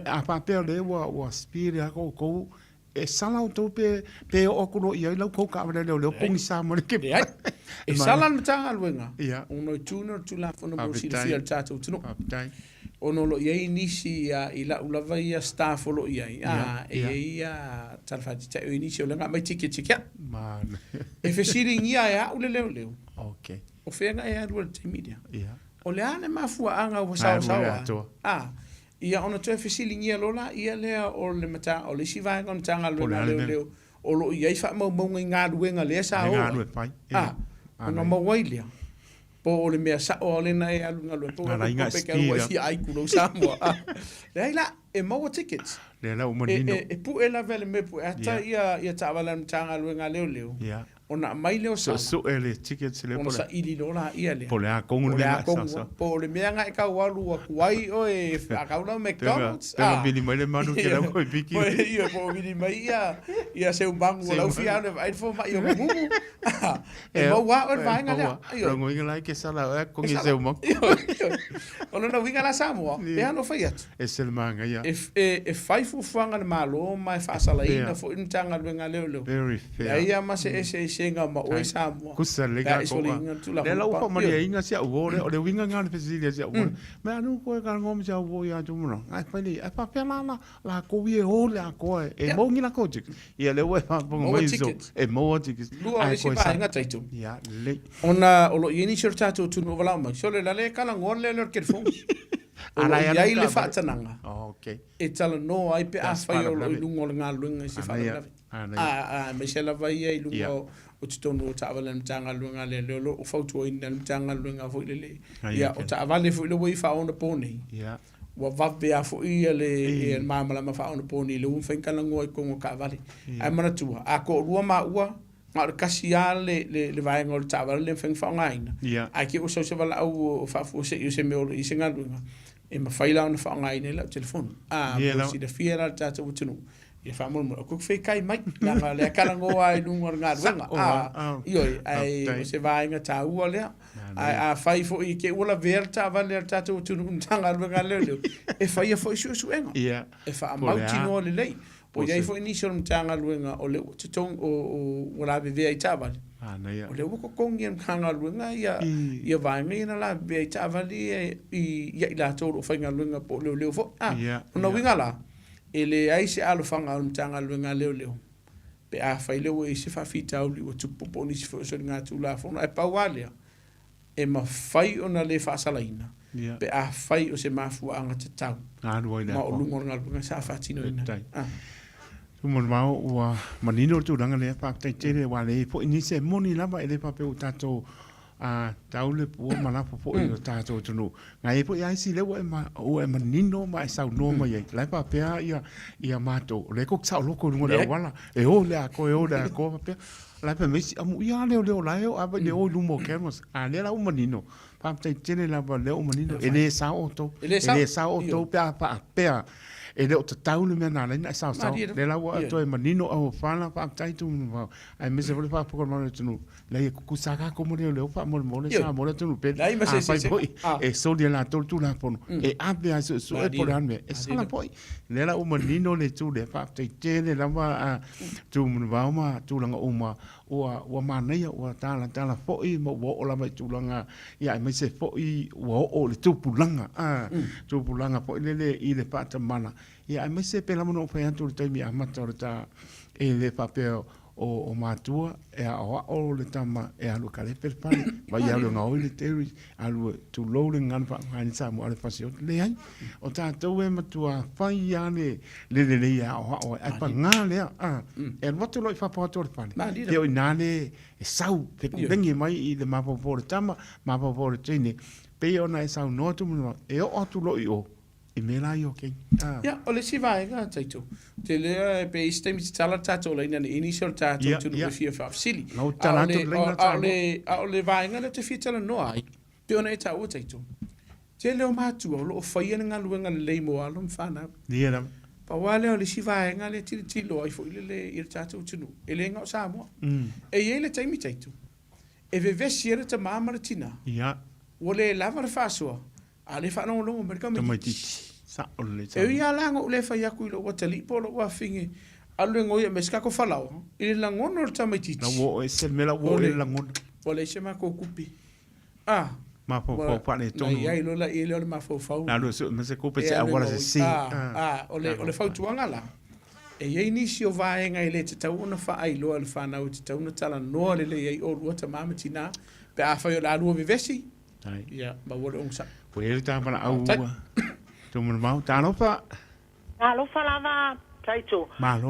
a papel le o speed a ko e sala o to pe o ko ia la ko ka le pong sa mo ke e sala mtanga luenga uno tuner tulafono mo si fia tatu tuno ono lo ia inisi i la ulava ia staff lo ia ia talfati ta inisi o lenga mai tiki man e fesiri ia ule leo okay o fenga e ru te media o le ane mafua anga o sawa ia ona te fesiri ia lola ia lea o le mata o le siva ngon tanga leo o lo ia fa mo ngā ruenga le sa o no mo wailia po le mea sa o le na e alunga lo po pe ke o si ai ku lo Samoa le la e mo tickets le la o monino e pu e la vele me pu ata ia tavala mtanga lo nga leo ona mai leo sa so ele tickets le po sa ili lola ia le po le a kongu le sa po le mea nga e ka walu wa kuai o e ka ula McDonald's bili mai le manu ke la ko biki ia po bili mai ia se un bangu la ufia ne ai fo mai o mumu e mo wa o vai nga ia ngo inga ke sala e ko ngi se mo ona no winga la Samoa e ano faiat e sel manga ia e fai fu fanga le malo mai fa sala ina fo intanga nga leo very fair ia ma se senga ma o Samoa. Kusa le ga ko. Le la upa maria inga sia o le winga nga fesilia sia o. Me anu ko ka ngom sia o ya tumo. Ai fali ai pa pela la ko wie o le ko e mo ngi la ko tik. Ia le we pa mo mai zo. E mo tik. Ai ko sa nga taitu. Ya le. Ona o lo yeni shortato tu no vala ma. Sole la le kala ngor le ke fo. Ala ya ile fatananga. Okay. E tala no ai pe a fai o lungo nga lunga si fa la. Me se la vai ai lungo o titono ta vala mtanga lunga le lo o fautu ina mtanga lunga fo le. Ya o ta vale fo le wi fa ona poni. Ya. Wa vabe a fo ia le mamala ma fa ona poni le un fen kala ngoi ko ka vale. Ai mana tu a ko rua ma ua ma kasi le vai ngol ta vala le fen fa ngaina. Ai ki o so se vala au fa fo se se me o i se ngalunga. E ma faila ona fa ngai nei la telefon mo si de fiera tata utunu e fa mo ko fe kai mai la le kala ngo ai lungo nga wenga io ai se vai nga ta u le a fai fo i ke ula verta vale tata utunu tanga wenga le e fa ia fo su enga e fa mau tino le lei po ia fo initial tanga wenga o le tong o wala be ai tava o le ko kongi en kanga lunga ia vai ngai na la be tavali ia ila to fa nga lunga po le fo no winga la ele ai se alo fanga tanga lunga le pe a fa ile we se fa fita o li o tu po ni se fo so nga tu la fo e pa wale e ma fai ona le fa salaina pe a fai o se mafu anga te tau ma o lunga nga sa fa tino ina mo wa manino tu danga le pa te tere wa le po ni se moni lava ele pa pe o tato a taule po mana po i tato tunu ngai po ia si le o e manino ma sa no ma ia le pa pe ia mato le ko sa loko ngo le wala e o le ko pe la pe me amu ia le la o aba le o lumo kemos a le la o manino pa te tere lava le o manino ele sa auto pe pe e le o te taule mea nā leina e sao le la wa to e manino au whana pa tai tu ai me se vole pa poko mana tunu le e kuku saka ko mo le o pa mo sa mo tunu pe e so le la to tu la pono e abe a so e por anme e sala poi le la o manino le tu le pa tai te le la wa tu mo va ma tu langa uma o manai o tala foi mo o la mai tu langa ia me se foi o le tu pulanga tu pulanga po le i le pa mana ia me se pela mono fa antu te mi amata ta e le papel o matua e o le tama e alu kale per pale vai alu ngau le teri alu tu loading ngan fa ngan sa mo ale fasio le ai o ta to e matua fai ane le ia o ai pa ngale e moto lo fa po to pale te o nane e sau pe vengi mai i le mapo por tama mapo por tini pe ona e sau no tu e o tu lo i o e me la io che ya o le si vai ga taito te le pe stem ti tala tato le na initial tato tu no fia fa sili no tala to le vai ga te fia tala no ai pe ona e ta o taito te le o matu o lo fa nga luenga le mo alo mfana dia pa wale o le si vai ga le ti lo ai fo le ir tato tu no ele nga Samoa e ele taimi taito e ve vesiere te mama tina ya o le lava fa so ale fa no lo merka me sa ole e ia lango le fa ya ku lo watali po lo wa fingi alu ngoi me ska ko falao ile langono o tamati na wo e se mela wo le langono ole se ma ko kupi ma po pa le tono ia ilo la ile ma fo fa na lo me se ko pe se agora se si ole fa tu ngala e ye inicio vai nga ile te tau na fa ai lo al fa na o te tau na tala no le ye o ro ta mamatina pe a fa yo la ru vivesi ia ba wo on sa Puede estar para agua. Tu mamá, ¿está no pa? Malo falava, taito. Malo,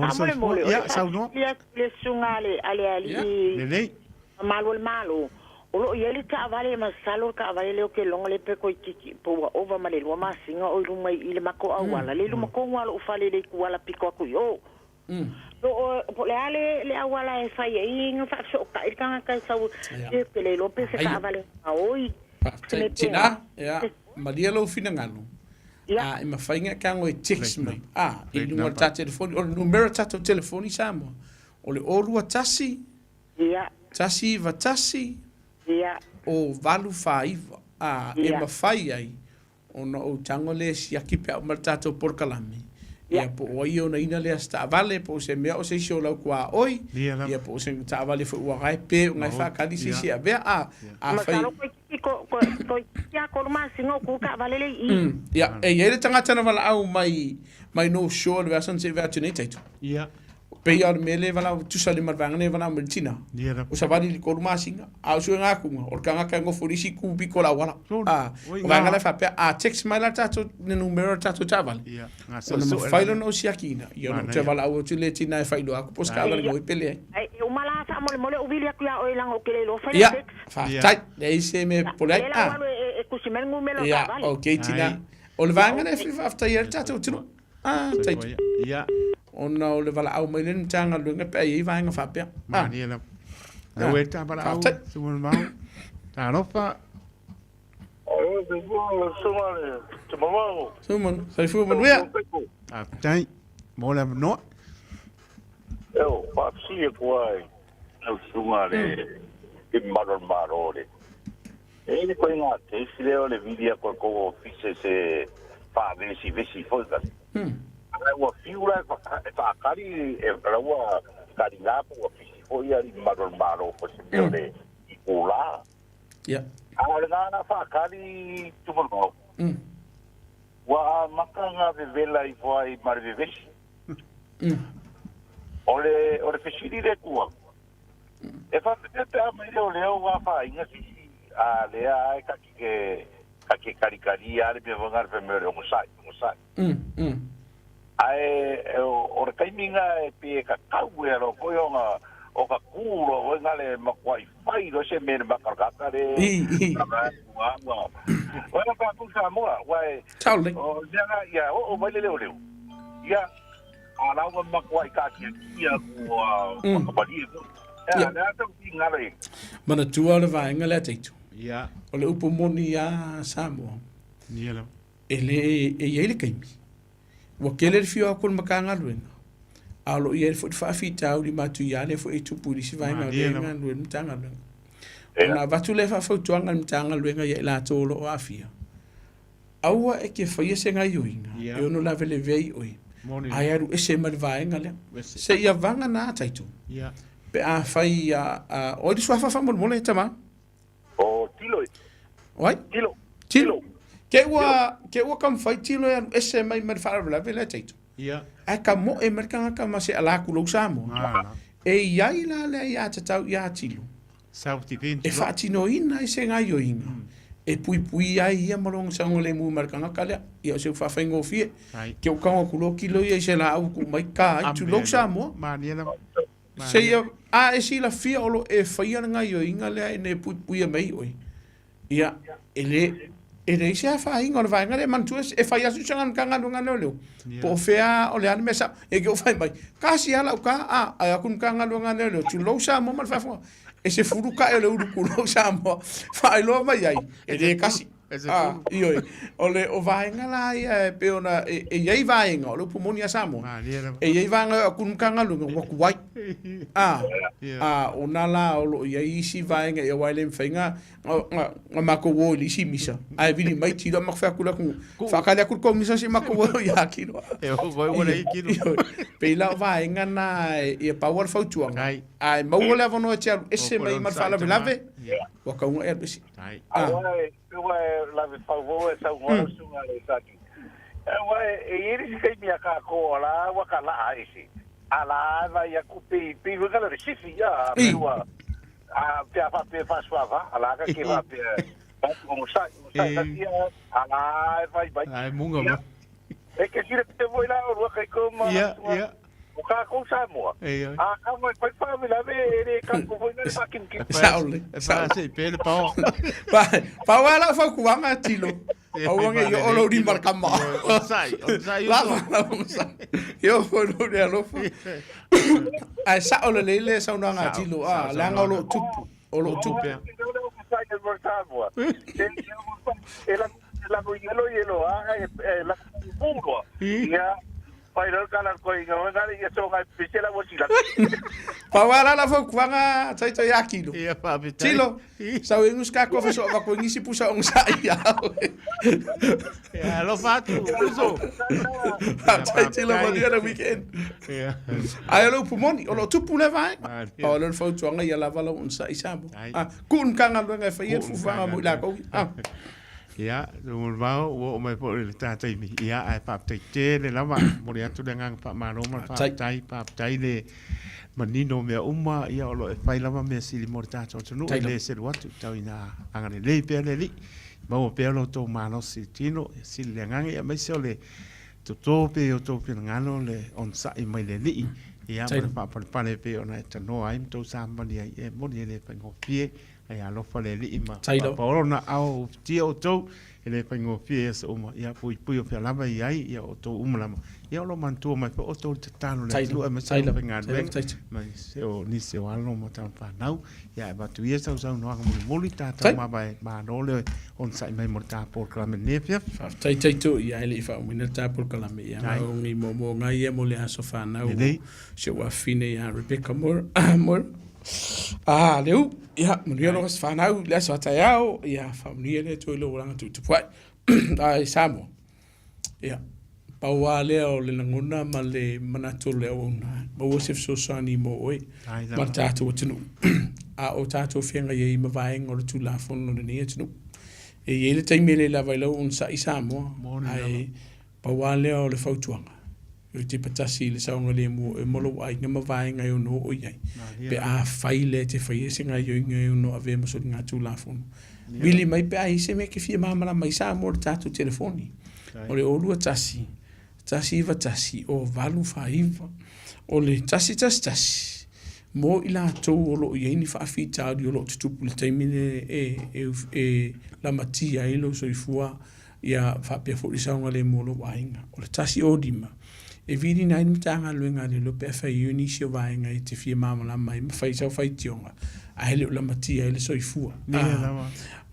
ya, sao no. Le sungale, ale. Le. Malo. O ele ta vale mas salo ka vale o ke longa le pe ko kiki po over male lo ma singa o lu mai ile mako awala le lu mako wala o fale le ku wala piko ku yo. O le ale le awala e fa ye inga fa so ka irkanga ka sau e pele lo pe se ka vale oi. Tina, ya, madia lo fina ngano. E ma fainga ka ngoi text mai. E lunga ta telefoni, o numero ta telefoni Samoa. O le olua tasi. Ia. Tasi va tasi. Ia. O valu faiva. E ma fai ai. O no o tango le si aki pe o martato por kalami. ia po oi ona ina le sta vale po se mea o se sio lau kua oi ia po se ta vale fo ua gai pe ngai fa kali si si ave a fai ko ya ko ma singo ku ka vale le i ia e ele tanga tana vala au mai no show le version se vaccinated ia pe ia mele vala tu sali mar vangane vala medicina o sa vali ko ma singa a su nga ku o kanga ka ngo forisi ku bi ko la wala o vangala fa pe a text mai la tato ne numero tato taval ia so no failo no si akina ia no te vala o tu le tina e failo aku pos ka ngoi pele o mala sa mole o vili aku ya o lang o kele lo failo fa tai dei se me polai e ku si mengu melo ia okay tina o le vangana e fa after year tato tu tai ia ona o le vala au mai len tanga lunga pe ai vanga fa pe ni la na weta para au sumo mau ta no fa o de go sumale te mamau sumon sai fu mon wea tai mo la no eu pa si e kwai au sumale ke marore e ni ko nga te si le o le video ko fise se fa vesi foi ka wa fiura fa kari e rawa kari nga po fisi foi ali maro po se le ikola ya ala na fa kari tumo wa makanga vela i foi marvevesi ole fisi dire kuwa e fa te mai le wa fa inga si a le ai ka ke kari ale be vangar pe me mo sai ai o kaiminga e pe ka kau e ro koionga o ka kuro o ngale makwai fai do se me makaraka re wa ka ku Samoa wai o jana ya o vai le ya ala wa makwai ka ya ko bali ya na ta ngale mana tua le vai ngale teitu ya o le upo moni ya Samoa ni la ele ele kaimi wa kele fio ko makanga luenga alo ia fo fa fita o li matu ia le fo e tupu li si vai nga luenga luenga tanga luenga na vatu le fa fo tuanga tanga luenga ia la tolo o afia aua e ke fa yese nga yoinga e no la vele vei oi ai aru ese mal vai nga le se ia vanga na taitu ia pe a fai a o di swa fa mo le tama o tilo oi tilo ke wa kam fai tilo ya ese mai mal fa la vele taitu ia ai ka mo e merkanga ka ma se ala ku lo samo e ia ila le ia tatau ia tilo sauti vento e fa tino ina i se nga yoinga e pui ai ia malong sango le mu merkanga kale ia se fa fengo fie ke o kanga ku lo kilo ia se la au ku mai ka ai tu lo samo mania se ia a e si la fia o lo e fa ia nga yoinga le ne pui mai oi ia ele se fa inga le vai ngale mantu e fa ia su sanga kanga lunga no po fea o le ane mesa e ke o fai mai kasi ala ka a kun kanga lunga no tu lo sa mo mal fa fo e se furu ka e le uru ku lo sa mo fa lo mai ai e de kasi io ole o vai ngala ia pe ona e ia vai nga lo pumoni a samo e ia vai nga kun kanga lunga wa ku wai ona la o lo ia isi vai nga e wai le mfenga ma ko wo li si misa ai vini mai ti do ma fa kula ku fa ka le ku ko misa si ma ko wo ya ki no e o voi wo le ki pe la vai nga na e power fo tu ai ma wo le vono e ese mai mal fa la lave wa ka un e bisi la favor esa una sunga le saki e iri si mi aka ko la wa kala aisi ala va ya kupi pi va le sifi ya wa pe fa suava ala ka ke va pe como sa dia ala vai ai munga e que si te voy la o ka como ya o ka ko Samoa ka mo pa família ve ka ko foi na fucking que saule sa se pele pa wala fa ku anga tilo o wange yo lo di markama sai la yo fo no de lo fo ai sa o le sa una anga tilo la nga lo tupu o lo tupu la hielo la pungo ya Pairo kala ko inga ngari ya so ga pisela mochila. Pawala la fo kwanga tai tai akilo. Ia pa Tilo. Sa wengus ka ko so va ko ngisi pusa on sa ia. Lo fatu, uso. Tai te la madia na weekend. Ai lo pumoni, o lo tupu le vai. O lo fo tuanga ia la vala un sa isamo. Kun kanga luenga fa ia fu fanga mo la ko. Ia, mo vao o mai po le tatai mi. Ia ai pa tai te le lava mo le atu ngang pa mano ma pa tai le manino mea uma ia o lo e fai lava mea sili mo le tato tonu le se watu tau ina anga le pe le li. Ma o pe lo to mano si tino sili le ngang ia mai se o le to pe o to pe ngano le on sa I mai le li. Ia ma pa le pe ona tano ai to sa mani ai e mo le pe ngo pie ai alo fa le li ma pa ona au tio to ele pa ngo pie so uma ia pui o pe lava ai ia o to uma lama ia lo mantu mai o to tano le lu ma sai la penga mai se o ni se o alo mo tan pa nau ia ba tu ia so no mo ta ma ba no le on sai mai mo ta por kala ne pia tai tu ia ele fa mo ta por kala me ia o ngi mo ngai mo le aso fa nau se wa fine ia Rebecca more leu ia munia lo fa nau le so ta yao ia fa munia le to lo langa tu pai ai Samoa ia pa wa le o le ngona ma le manato le ona ma wo se so sani mo oi ma ta to tunu a o ta to fenga ye ma vai ngor tu la fon no ne tunu e ye le tai mele la vai lo un sa Samoa ai pa wa le o le fautuanga o te patasi le saunga le mo e molo ai nga mawai ngai o no o iai. Pe a fai le te fai ese ngai o ngai o no a vema so ngā tū la fono. Wili mai pe a ise me ke fia mamara mai sa mo le tātu telefoni. O le olua tasi iwa tasi o valu whaiva. O le tasi. Mo I la tau o lo iai ni whaafi tāri o lo tutupu le taimine e la matia e lo so I fua ia whapea fo le saunga le mo lo wainga. O le tasi o dima. E vini nai ni tanga luenga le lo pe fa uni si o vaenga I te fia mamala mai ma fai sau fai tionga a hele o la matia ele soifua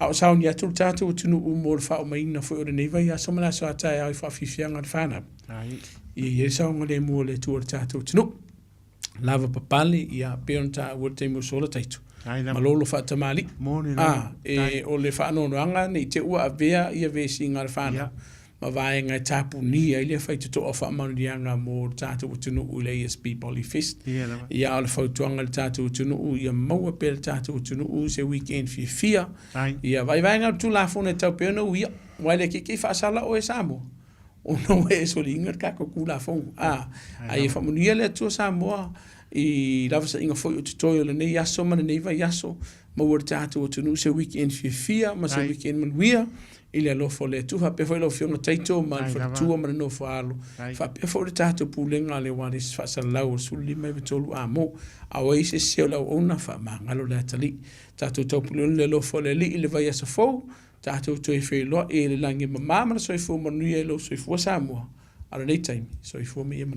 a o sauni atu tatu o tunu u mo le fa o maina fo o le neiva ia somala so atai au I fa fifianga le whana I saunga le mua le tu o le tatu o tunu lava papale ia peonta o le teimu sola taitu malolo fa tamali o le fa no anga ni te ua avea ia vesi ngal whana ma vai ngai tapu ni ele fai te to ofa mandianga mo tatu tunu u le ASP Polyfest ia le fautuanga le tatu tunu u ia maua pe le tatu tunu u se weekend fia ia vai ngai tu la fone tau pe no ia wai le ki fa sala o Samoa o no e so linga ka ko kula fon ai fa mo ni le tu Samoa I lava sa inga foi o tutorial le nei yaso mana nei vai yaso ma o tatu tunu se weekend fia ma se weekend man wia ile alo fo le tu fa pe fo lo fionga taito ma fo tu ma no fo alo fa pe fo le tato pulenga le wani fa sa lau suli me betolu amo a o ise se la ona fa ma ngalo la tali tato to pulen le lo fo le li ile vai sa fo tato to fe lo e le langi ma ma so fo ma nu lo so fo Samoa ala nei time so fo me ma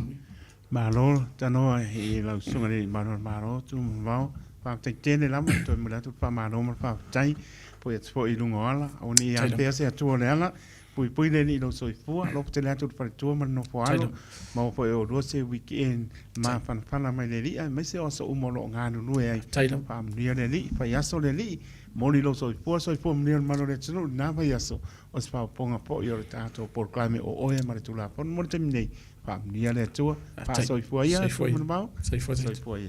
ma lo tano e la sunga le ma lo tu va fa te tene la mo to mo la tu fa ma no ma fa tai poi fo I lungo ala oni a pe se atu le ala poi le ni lo so fua lo te le atu per tu ma no fo alo ma poi o do se weekend ma fan mai le li ma se o so mo lo nganu nu e fa ni le li fa yaso le li mo li lo so fua mi ma lo le tsu na fa yaso o spa ponga po yo tato por clame o Oe Male Tulafono mo te mi nei fa ni le tu fa so fua ya so fua